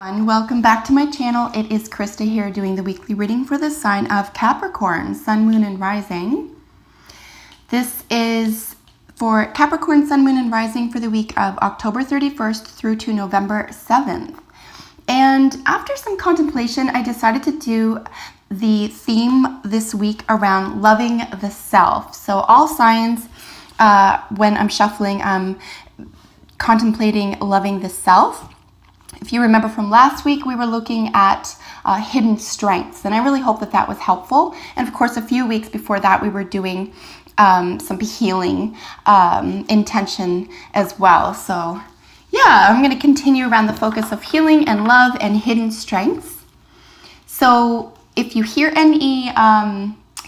And welcome back to my channel. It is Krista here doing the weekly reading for the sign of Capricorn, Sun, Moon, and Rising. This is for Capricorn, Sun, Moon, and Rising for the week of October 31st through to November 7th. And after some contemplation, I decided to do the theme this week around loving the self. So all signs, when I'm shuffling, I'm contemplating loving the self. If you remember from last week, we were looking at hidden strengths, and I really hope that that was helpful. And of course, a few weeks before that, we were doing some healing intention as well. So yeah, I'm going to continue around the focus of healing and love and hidden strengths. So if you hear any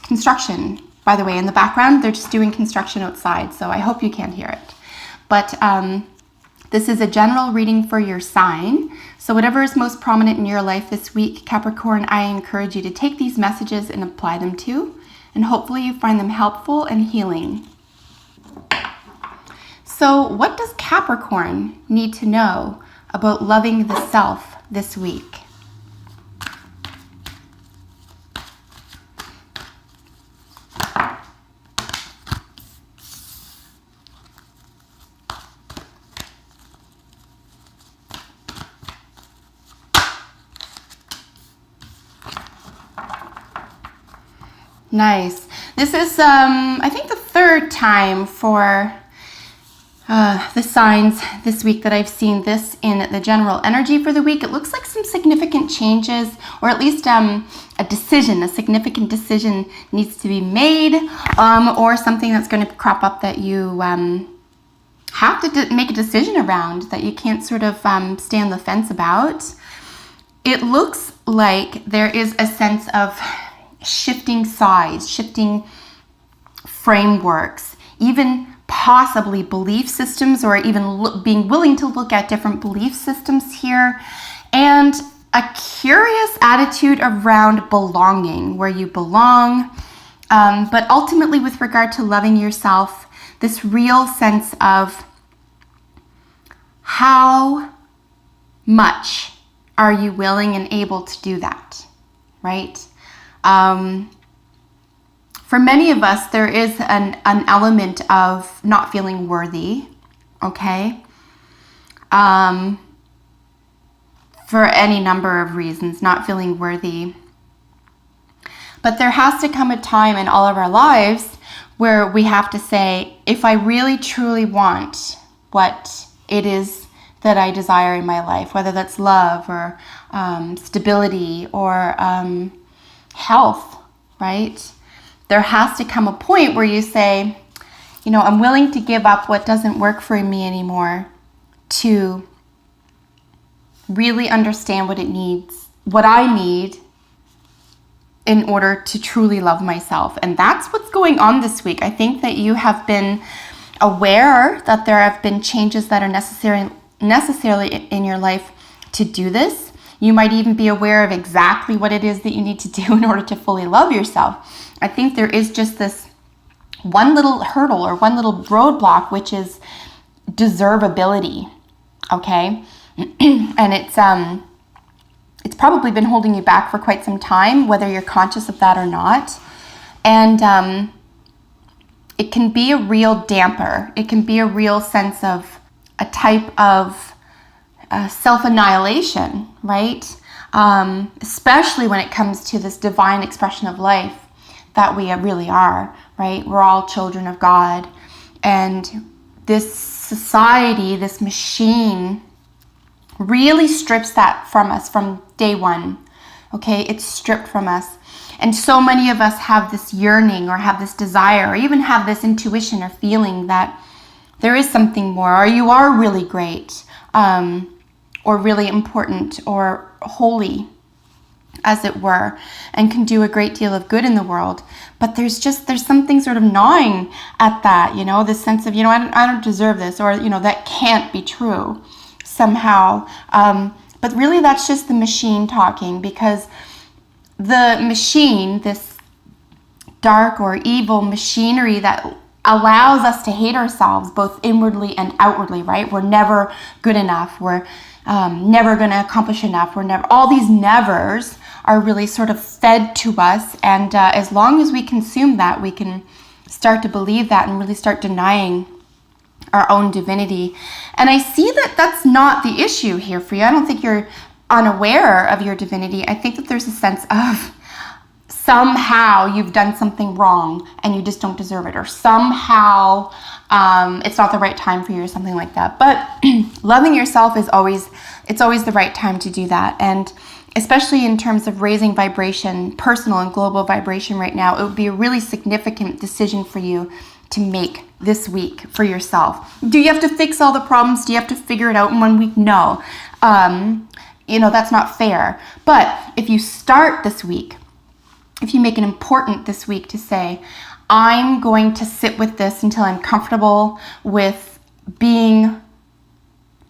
construction, by the way, in the background, they're just doing construction outside, so I hope you can't hear it. But this is a general reading for your sign. So whatever is most prominent in your life this week, Capricorn, I encourage you to take these messages and apply them to, and hopefully you find them helpful and healing. So what does Capricorn need to know about loving the self this week? Nice. This is, I think, the third time for the signs this week that I've seen this in the general energy for the week. It looks like some significant changes, or at least a significant decision needs to be made, or something that's going to crop up that you have to make a decision around, that you can't sort of stay on the fence about. It looks like there is a sense of shifting sides, shifting frameworks, even possibly belief systems, or even being willing to look at different belief systems here, and a curious attitude around belonging, where you belong, but ultimately with regard to loving yourself, this real sense of how much are you willing and able to do that, right? For many of us, there is an element of not feeling worthy, okay? For any number of reasons, not feeling worthy. But there has to come a time in all of our lives where we have to say, if I really truly want what it is that I desire in my life, whether that's love or stability or health, right? There has to come a point where you say, you know, I'm willing to give up what doesn't work for me anymore to really understand what I need in order to truly love myself. And that's what's going on this week. I think that you have been aware that there have been changes that are necessarily in your life to do this. You might even be aware of exactly what it is that you need to do in order to fully love yourself. I think there is just this one little hurdle or one little roadblock, which is deservability, okay? And it's probably been holding you back for quite some time, whether you're conscious of that or not. And it can be a real damper. It can be a real sense of a type of self-annihilation, right? Especially when it comes to this divine expression of life that we really are, right? We're all children of God. And this society, this machine, really strips that from us from day one, okay? It's stripped from us. And so many of us have this yearning or have this desire or even have this intuition or feeling that there is something more, or you are really great, or really important or holy, as it were, and can do a great deal of good in the world. But there's something sort of gnawing at that, you know, this sense of, you know, I don't deserve this, or, you know, that can't be true somehow. But really that's just the machine talking, because the machine, this dark or evil machinery that allows us to hate ourselves both inwardly and outwardly, right? We're never good enough. We're never going to accomplish enough. We're never. All these nevers are really sort of fed to us, and as long as we consume that, we can start to believe that and really start denying our own divinity. And I see that that's not the issue here for you. I don't think you're unaware of your divinity. I think that there's a sense of somehow you've done something wrong and you just don't deserve it, or somehow it's not the right time for you, or something like that. But loving yourself is always the right time to do that. And especially in terms of raising vibration, personal and global vibration right now, it would be a really significant decision for you to make this week for yourself. Do you have to fix all the problems? Do you have to figure it out in 1 week? No. That's not fair. But if you start this week, if you make it important this week to say, I'm going to sit with this until I'm comfortable with being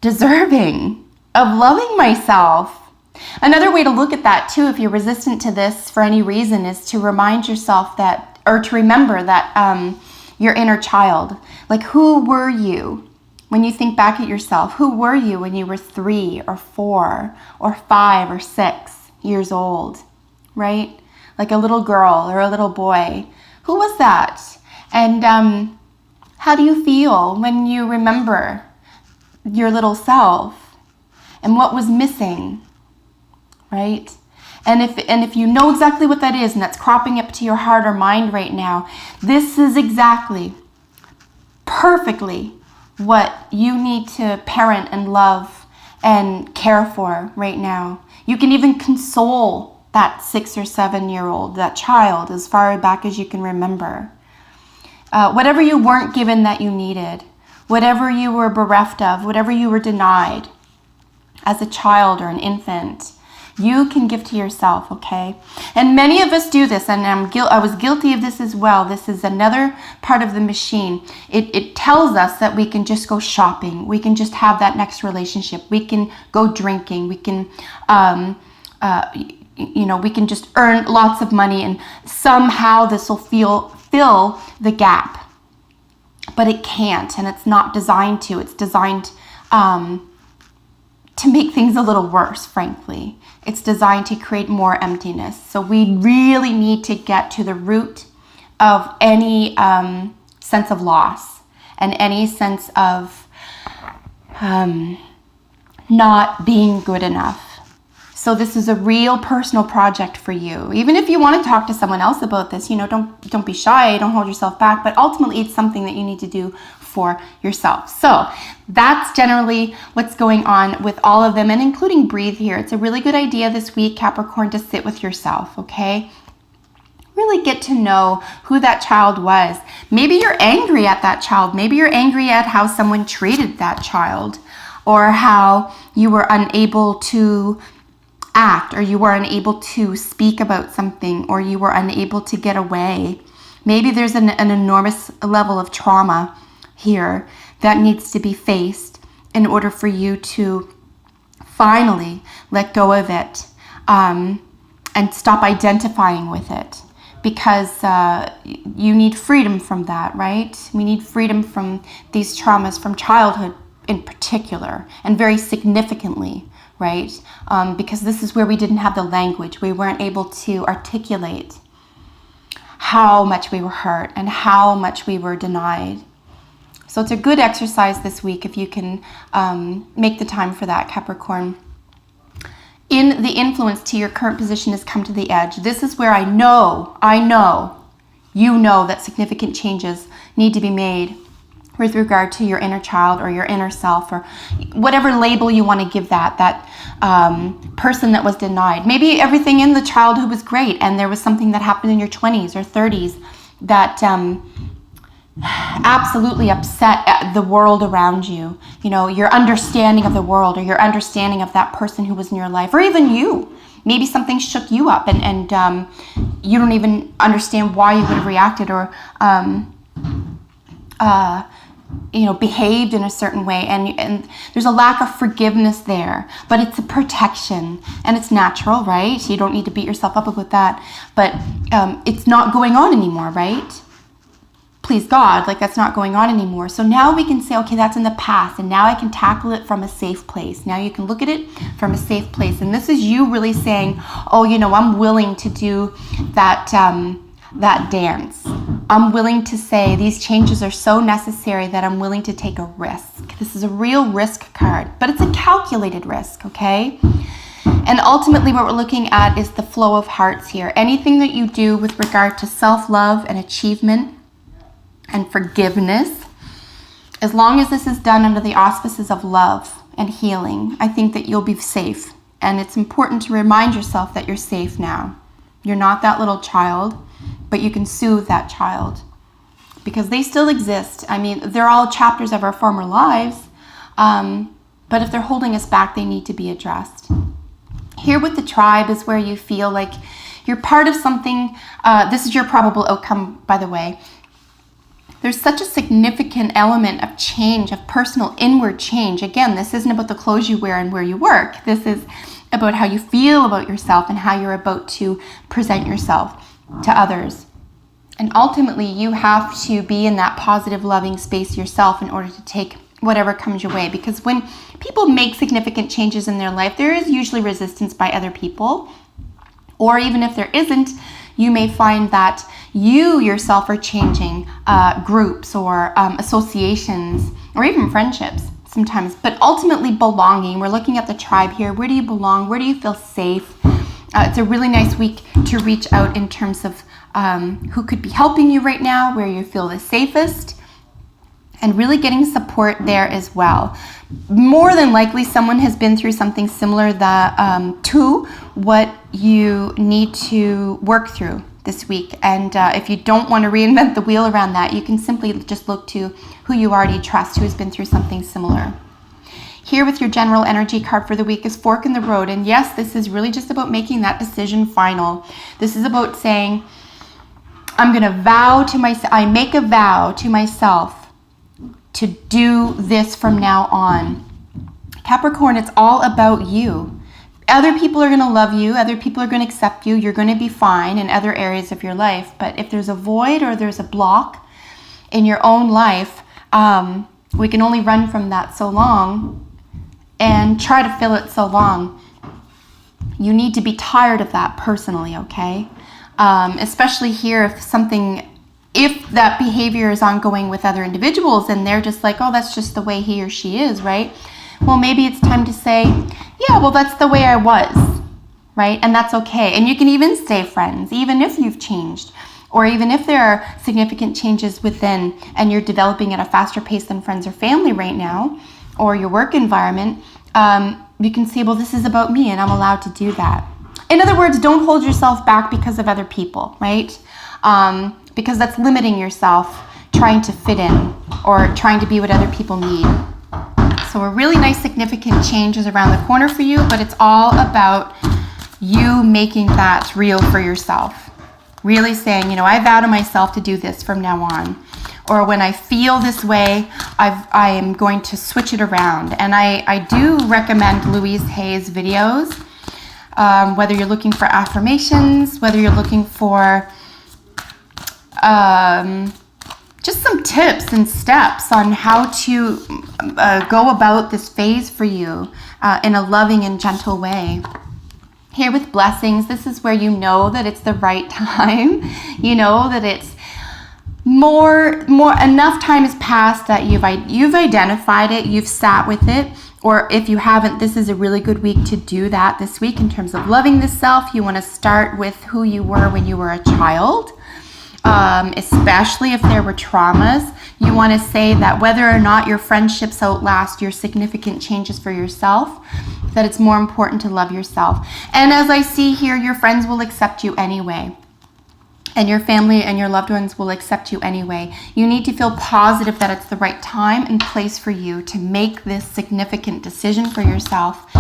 deserving of loving myself. Another way to look at that too, if you're resistant to this for any reason, is to remind yourself that, or to remember that your inner child, like, who were you when you think back at yourself? Who were you when you were 3 or 4 or 5 or 6 years old, right? Like a little girl or a little boy. Who was that? And how do you feel when you remember your little self and what was missing, right? And if you know exactly what that is, and that's cropping up to your heart or mind right now, this is exactly, perfectly what you need to parent and love and care for right now. You can even console that 6 or 7 year old, that child, as far back as you can remember. Whatever you weren't given that you needed, whatever you were bereft of, whatever you were denied as a child or an infant, you can give to yourself, okay? And many of us do this, and I was guilty of this as well. This is another part of the machine. It tells us that we can just go shopping. We can just have that next relationship. We can go drinking. We can, we can just earn lots of money, and somehow this will fill the gap. But it can't, and it's not designed to. It's designed to make things a little worse, frankly. It's designed to create more emptiness. So we really need to get to the root of any sense of loss and any sense of not being good enough. So this is a real personal project for you. Even if you want to talk to someone else about this, don't be shy, don't hold yourself back, but ultimately it's something that you need to do for yourself. So that's generally what's going on with all of them, and including breathe here. It's a really good idea this week, Capricorn, to sit with yourself, okay? Really get to know who that child was. Maybe you're angry at that child. Maybe you're angry at how someone treated that child, or how you were unable to act, or you were unable to speak about something, or you were unable to get away. Maybe there's an enormous level of trauma here that needs to be faced in order for you to finally let go of it and stop identifying with it, because you need freedom from that, right? We need freedom from these traumas from childhood in particular, and very significantly, right? Because this is where we didn't have the language. We weren't able to articulate how much we were hurt and how much we were denied. So it's a good exercise this week if you can make the time for that, Capricorn. In the influence to your current position has come to the edge. This is where I know that significant changes need to be made with regard to your inner child or your inner self, or whatever label you want to give that person that was denied. Maybe everything in the childhood was great, and there was something that happened in your 20s or 30s that absolutely upset the world around you. Your understanding of the world, or your understanding of that person who was in your life, or even you. Maybe something shook you up, and you don't even understand why you would have reacted or behaved in a certain way, and there's a lack of forgiveness there, but it's a protection, and it's natural, right? You don't need to beat yourself up about that, but it's not going on anymore, right? please God, like that's not going on anymore. So now we can say, okay, that's in the past, and now I can tackle it from a safe place. Now you can look at it from a safe place. And this is you really saying, oh, you know, I'm willing to do that, that dance. I'm willing to say these changes are so necessary that I'm willing to take a risk. This is a real risk card, but it's a calculated risk, okay? And ultimately what we're looking at is the flow of hearts here. Anything that you do with regard to self-love and achievement and forgiveness, as long as this is done under the auspices of love and healing, I think that you'll be safe. And it's important to remind yourself that you're safe now. You're not that little child, but you can soothe that child because they still exist. I mean, they're all chapters of our former lives, but if they're holding us back, they need to be addressed. Here with the tribe is where you feel like you're part of something. This is your probable outcome, by the way. There's such a significant element of change, of personal inward change. Again, this isn't about the clothes you wear and where you work. This is about how you feel about yourself and how you're about to present yourself to others. And ultimately, you have to be in that positive, loving space yourself in order to take whatever comes your way. Because when people make significant changes in their life, there is usually resistance by other people. Or even if there isn't, you may find that you yourself are changing groups or associations or even friendships sometimes. But ultimately belonging, we're looking at the tribe here. Where do you belong? Where do you feel safe? It's a really nice week to reach out in terms of who could be helping you right now, where you feel the safest, and really getting support there as well. More than likely, someone has been through something similar to what you need to work through this week. And if you don't want to reinvent the wheel around that, you can simply just look to who you already trust, who's been through something similar. Here with your general energy card for the week is Fork in the Road. And yes, this is really just about making that decision final. This is about saying, I'm going to vow to myself, I make a vow to myself to do this from now on. Capricorn, it's all about you. Other people are going to love you. Other people are going to accept you. You're going to be fine in other areas of your life. But if there's a void or there's a block in your own life, we can only run from that so long and try to fill it so long. You need to be tired of that personally, okay? Especially here if that behavior is ongoing with other individuals and they're just like, oh, that's just the way he or she is, right? Well, maybe it's time to say, yeah, well, that's the way I was, right? And that's okay. And you can even stay friends, even if you've changed, or even if there are significant changes within and you're developing at a faster pace than friends or family right now, or your work environment, you can say, well, this is about me and I'm allowed to do that. In other words, don't hold yourself back because of other people, right? Because that's limiting yourself, trying to fit in or trying to be what other people need. So a really nice significant change is around the corner for you, but it's all about you making that real for yourself. Really saying, you know, I vow to myself to do this from now on. Or when I feel this way, I am going to switch it around. And I do recommend Louise Hay's videos, whether you're looking for affirmations, whether you're looking for just some tips and steps on how to go about this phase for you in a loving and gentle way. Here with blessings, this is where you know that it's the right time. You know that it's more enough time has passed that you've identified it, you've sat with it. Or if you haven't, this is a really good week to do that this week in terms of loving the self. You want to start with who you were when you were a child. Especially if there were traumas. You want to say that whether or not your friendships outlast your significant changes for yourself, that it's more important to love yourself. And as I see here, your friends will accept you anyway. And your family and your loved ones will accept you anyway. You need to feel positive that it's the right time and place for you to make this significant decision for yourself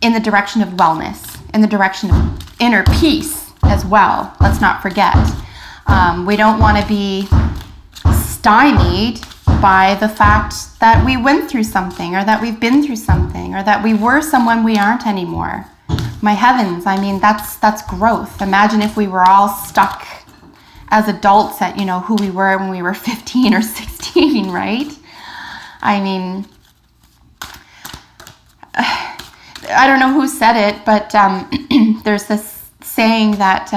in the direction of wellness, in the direction of inner peace as well. Let's not forget. We don't want to be stymied by the fact that we went through something or that we've been through something or that we were someone we aren't anymore. My heavens, I mean, that's growth. Imagine if we were all stuck as adults at, you know, who we were when we were 15 or 16, right? I mean, I don't know who said it, but there's this saying that,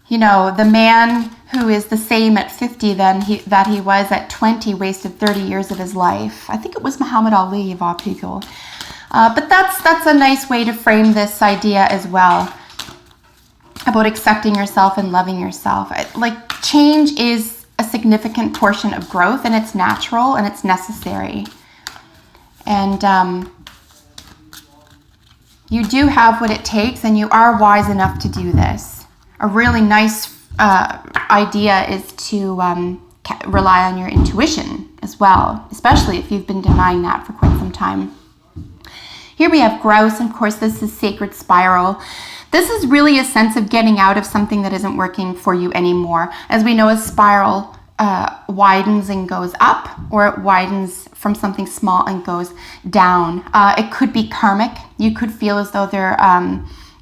you know, the man who is the same at 50 that he was at 20 wasted 30 years of his life. I think it was Muhammad Ali of all people. But that's a nice way to frame this idea as well, about accepting yourself and loving yourself. Like, change is a significant portion of growth, and it's natural and it's necessary. And you do have what it takes, and you are wise enough to do this. A really nice idea is to rely on your intuition as well, especially if you've been denying that for quite some time. Here we have grouse, and of course this is sacred spiral. This is really a sense of getting out of something that isn't working for you anymore. As we know, a spiral widens and goes up, or it widens from something small and goes down. It could be karmic. You could feel as though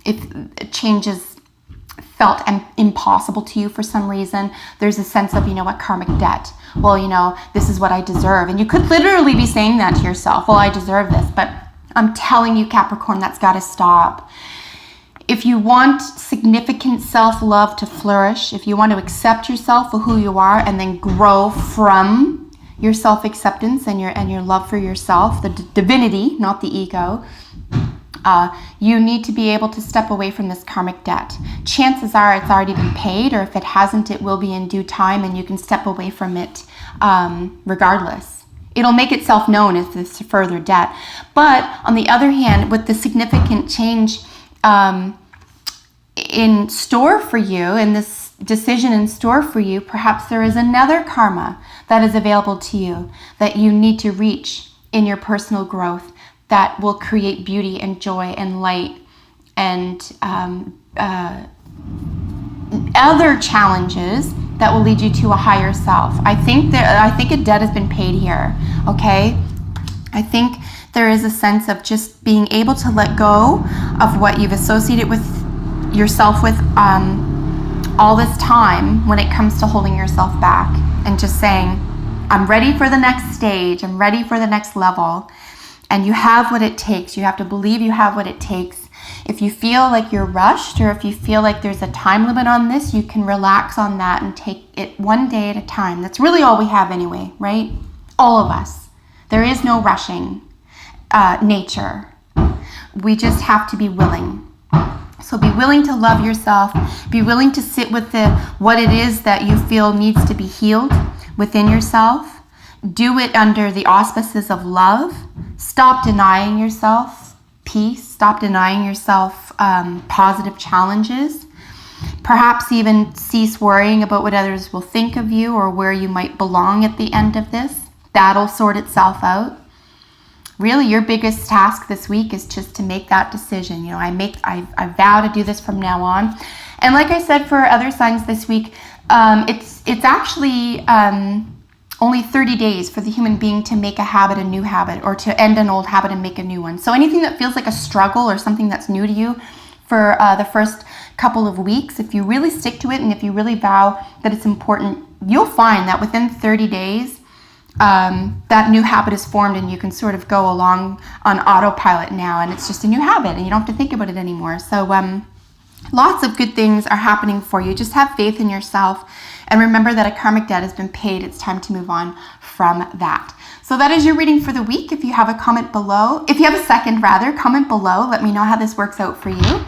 if changes felt impossible to you for some reason. There's a sense of, you know what, karmic debt. Well, you know, this is what I deserve. And you could literally be saying that to yourself. Well, I deserve this. But I'm telling you, Capricorn, that's got to stop. If you want significant self-love to flourish, if you want to accept yourself for who you are and then grow from your self-acceptance and your love for yourself, the divinity, not the ego, you need to be able to step away from this karmic debt. Chances are it's already been paid, or if it hasn't, it will be in due time, and you can step away from it regardless. It'll make itself known if there's further debt. But on the other hand, with the significant change in store for you, and this decision in store for you, perhaps there is another karma that is available to you that you need to reach in your personal growth, that will create beauty and joy and light and other challenges that will lead you to a higher self. I think a debt has been paid here, okay? I think there is a sense of just being able to let go of what you've associated with yourself with all this time when it comes to holding yourself back, and just saying, I'm ready for the next stage, I'm ready for the next level. And you have what it takes. You have to believe you have what it takes. If you feel like you're rushed, or if you feel like there's a time limit on this, you can relax on that and take it one day at a time. That's really all we have anyway, right? All of us. There is no rushing nature. We just have to be willing. So be willing to love yourself. Be willing to sit with what it is that you feel needs to be healed within yourself. Do it under the auspices of love. Stop denying yourself peace. Stop denying yourself positive challenges. Perhaps even cease worrying about what others will think of you, or where you might belong at the end of this. That'll sort itself out. Really, your biggest task this week is just to make that decision. You know, I vow to do this from now on. And like I said, for other signs this week, it's actually only 30 days for the human being to make a habit a new habit, or to end an old habit and make a new one. So anything that feels like a struggle or something that's new to you for the first couple of weeks, if you really stick to it and if you really vow that it's important, you'll find that within 30 days, that new habit is formed, and you can sort of go along on autopilot now, and it's just a new habit and you don't have to think about it anymore. So lots of good things are happening for you. Just have faith in yourself. And remember that a karmic debt has been paid. It's time to move on from that. So that is your reading for the week. If you have a comment below, if you have a second rather, comment below. Let me know how this works out for you.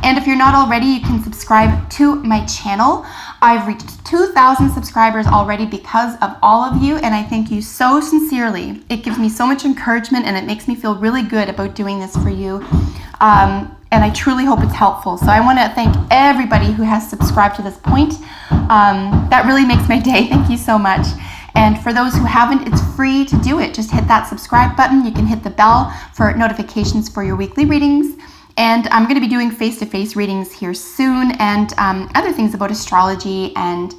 And if you're not already, you can subscribe to my channel. I've reached 2,000 subscribers already because of all of you, and I thank you so sincerely. It gives me so much encouragement, and it makes me feel really good about doing this for you. And I truly hope it's helpful. So I want to thank everybody who has subscribed to this point. That really makes my day. Thank you so much. And for those who haven't, it's free to do it. Just hit that subscribe button. You can hit the bell for notifications for your weekly readings. And I'm going to be doing face-to-face readings here soon, and other things about astrology and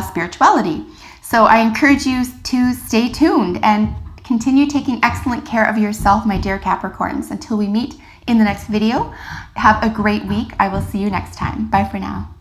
spirituality. So I encourage you to stay tuned and continue taking excellent care of yourself, my dear Capricorns. Until we meet in the next video, have a great week. I will see you next time. Bye for now.